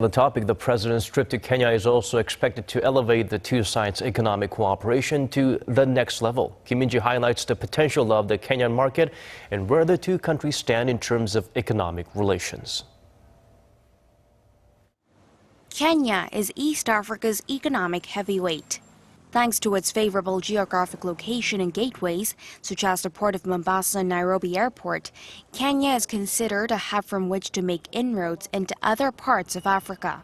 On the topic, the president's trip to Kenya is also expected to elevate the two sides' economic cooperation to the next level. Kim Min-ji highlights the potential of the Kenyan market and where the two countries stand in terms of economic relations. Kenya is East Africa's economic heavyweight. Thanks to its favorable geographic location and gateways, such as the port of Mombasa and Nairobi airport, Kenya is considered a hub from which to make inroads into other parts of Africa.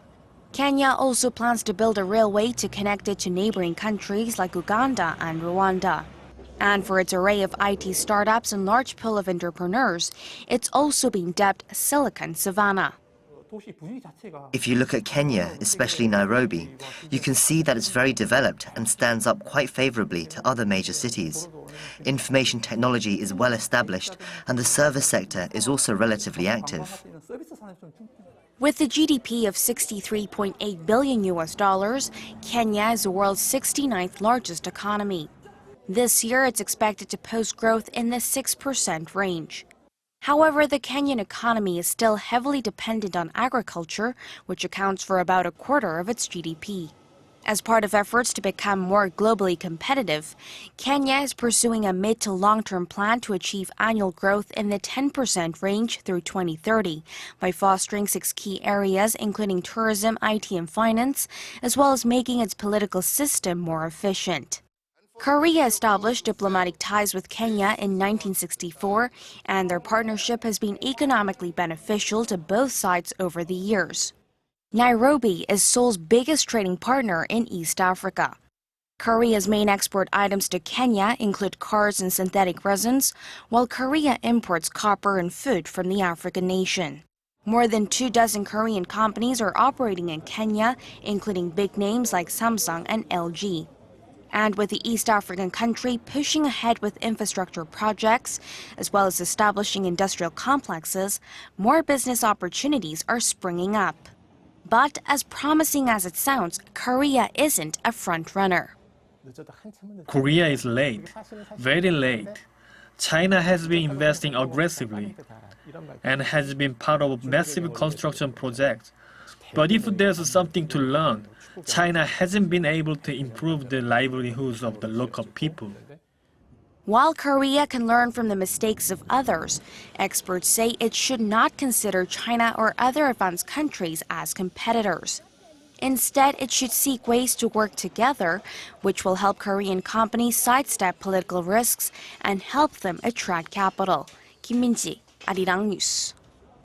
Kenya also plans to build a railway to connect it to neighboring countries like Uganda and Rwanda. And for its array of IT startups and large pool of entrepreneurs, it's also been dubbed Silicon Savanna. If you look at Kenya, especially Nairobi, you can see that it's very developed and stands up quite favorably to other major cities. Information technology is well established and the service sector is also relatively active. With the GDP of $63.8 billion, Kenya is the world's 69th largest economy. This year, it's expected to post growth in the 6% range. However, the Kenyan economy is still heavily dependent on agriculture, which accounts for about a quarter of its GDP. As part of efforts to become more globally competitive, Kenya is pursuing a mid to long-term plan to achieve annual growth in the 10% range through 2030 by fostering 6 key areas, including tourism, IT, and finance, as well as making its political system more efficient. Korea established diplomatic ties with Kenya in 1964, and their partnership has been economically beneficial to both sides over the years. Nairobi is Seoul's biggest trading partner in East Africa. Korea's main export items to Kenya include cars and synthetic resins, while Korea imports copper and food from the African nation. More than 24 Korean companies are operating in Kenya, including big names like Samsung and LG. And with the East African country pushing ahead with infrastructure projects, as well as establishing industrial complexes, more business opportunities are springing up. But as promising as it sounds, Korea isn't a front-runner. Korea is late, very late. China has been investing aggressively and has been part of massive construction projects. But if there's something to learn, China hasn't been able to improve the livelihoods of the local people. While Korea can learn from the mistakes of others, experts say it should not consider China or other advanced countries as competitors. Instead, it should seek ways to work together, which will help Korean companies sidestep political risks and help them attract capital. Kim Min-ji, Arirang News.